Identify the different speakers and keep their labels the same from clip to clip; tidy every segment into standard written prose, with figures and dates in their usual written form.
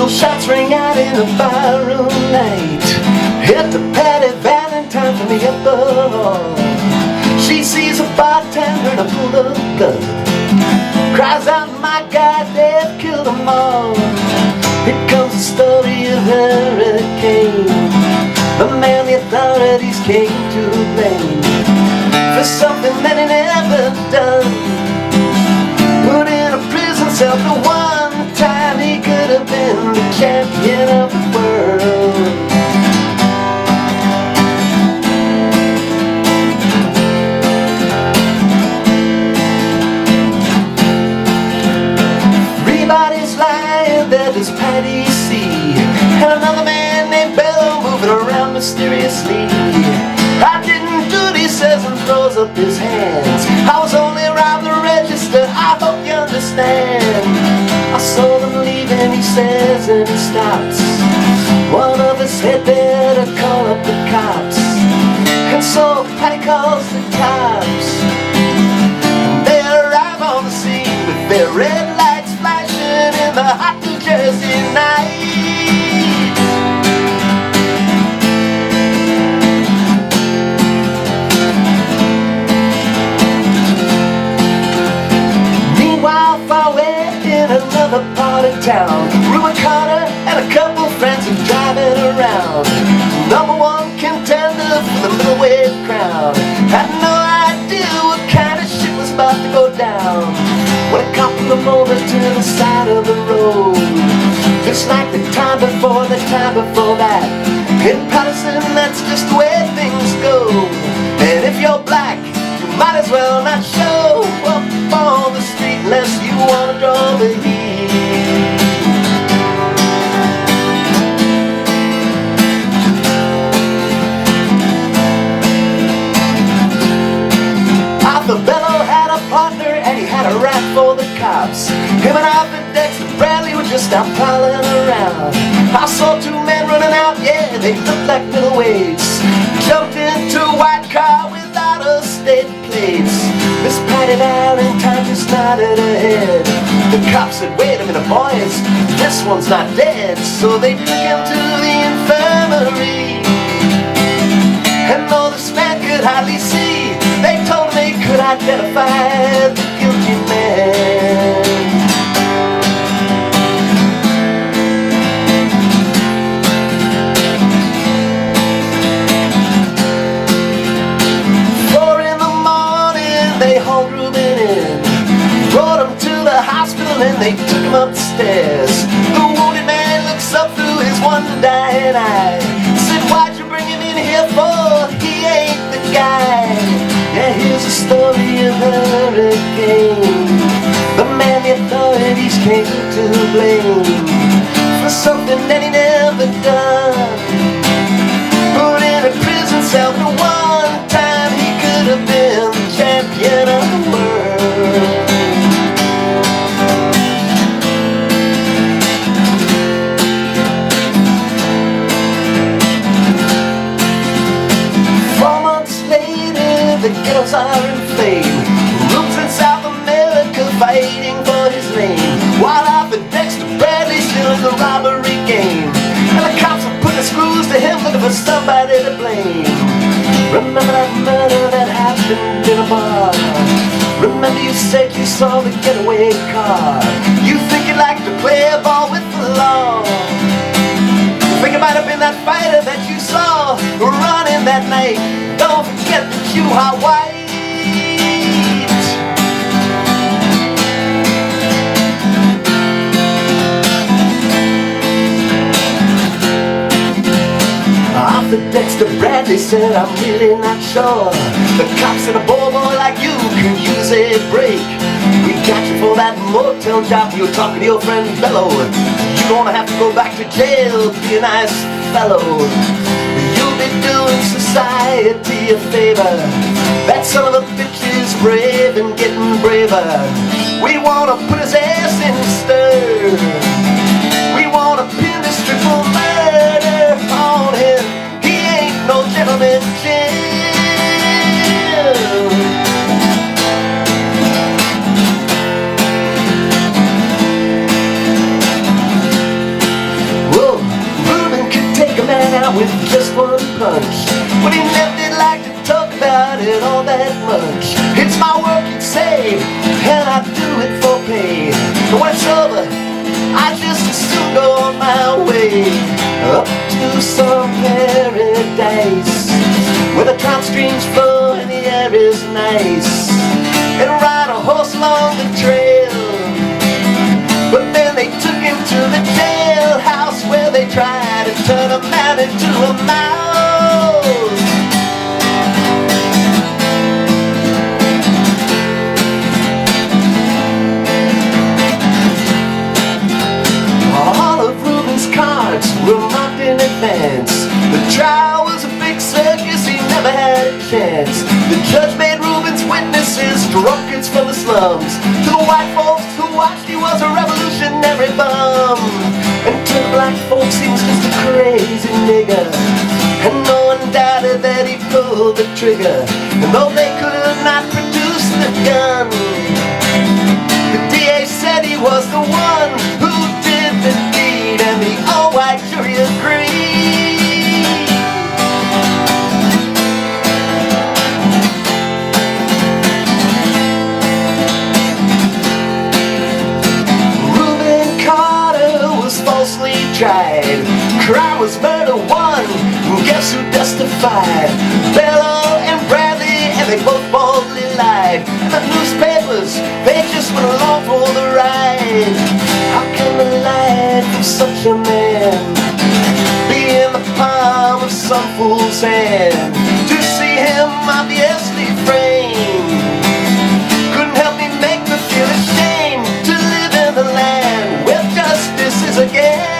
Speaker 1: pistol shots ring out in the barroom night. Hit the Patty Valentine from the upper hall. She sees a bartender in a pool of blood, cries out, my God, they've killed them all. Here comes the story of Hurricane, the man the authorities came to blame for something that he never done. Put in a prison cell for one time, he could have been the champion of the world. Everybody's lying, there does Patty see, and another man named Bello moving around mysteriously. I didn't do it, he says, and throws up his hands. I was only around the register, I hope you understand. I saw them leaving, he says, and he stops. One of us had better call up the cops. And so Patty calls the cops, and they arrive on the scene with their red lights flashing in the hot New Jersey night. Another part of town, Reuben Carter and a couple friends are driving around. Number one contender for the middleweight crown had no idea what kind of shit was about to go down when a cop pulled them over to the side of the road, just like the time before that. In Patterson, that's just the way things go. And if you're black, you might as well not show up on the street unless you want to draw the heat. Arthur Bello had a partner and he had a rap for the cops. Him and Arthur Dexter Bradley were just out prowling around. I saw two men running out, yeah, they looked like middleweights. Jumped into a white car without a state plates. Miss Patty Valentine just nodded her head. The cops said, wait a minute boys, this one's not dead. So they took him to the infirmary, and though this man could hardly see, they told him they could identify the guilty man. And they took him upstairs. The wounded man looks up through his one dying eye, said, why'd you bring him in here for? He ain't the guy. Yeah, here's the story of Hurricane, the man the authorities came to blame for something that he never done. Put in a prison cell for one time, he could have been the champion of the world. The ghettos are in flame, rooms in South America fighting for his name, while Arthur Dexter Bradley's still in the robbery game, and the cops are putting screws to him looking for somebody to blame. Remember that murder that happened in a bar? Remember you said you saw the getaway car? You think you'd like to play a ball with the law? You think it might have been that fighter that you saw running that night? Don't forget that you are white. Arthur Dexter Bradley said, I'm really not sure. The cops said a boy like you can use a break. We got you for that motel job. You're talking to your friend Bello. You're gonna have to go back to jail. Be a nice fellow. You'll be doing society a favor. That son of a bitch is brave and getting braver. We wanna put his ass in stir. We wanna pin this triple murder on him. He ain't no gentleman Jim. some paradise where the trout streams flow and the air is nice, and ride a horse along the trail. But then they took him to the jailhouse where they tried to turn a man into a mouse. All of Reuben's cards were marked in advance. The trial was a big circus, he never had a chance. The judge made Reuben's witnesses drunkards from the slums. To the white folks who watched, he was a revolutionary bum. And to the black folks, he was just a crazy nigger. And no one doubted that he pulled the trigger. And though they could not produce the gun, the DA said he was the one who did the deed, and the all-white jury agreed. Reuben Carter was falsely tried. Crime was murder one, and guess who testified? Bellow and Bradley, and they both boldly lied. And the newspapers, they just went along for the ride. How can the light from such a man be in the palm of some fool's hand? To see him obviously framed couldn't help me, make me feel ashamed to live in the land where justice is a game.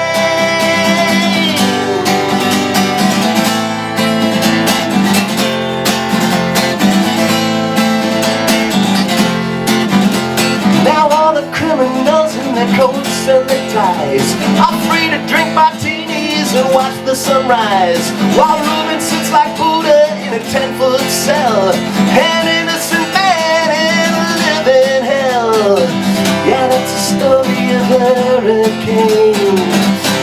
Speaker 1: Now all the criminals in their coats and their ties are free to drink martinis and watch the sunrise, while Reuben sits like Buddha in a 10-foot cell, an innocent man in a living hell. Yeah, that's a story of hurricane,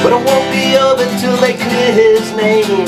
Speaker 1: but it won't be over till they clear his name.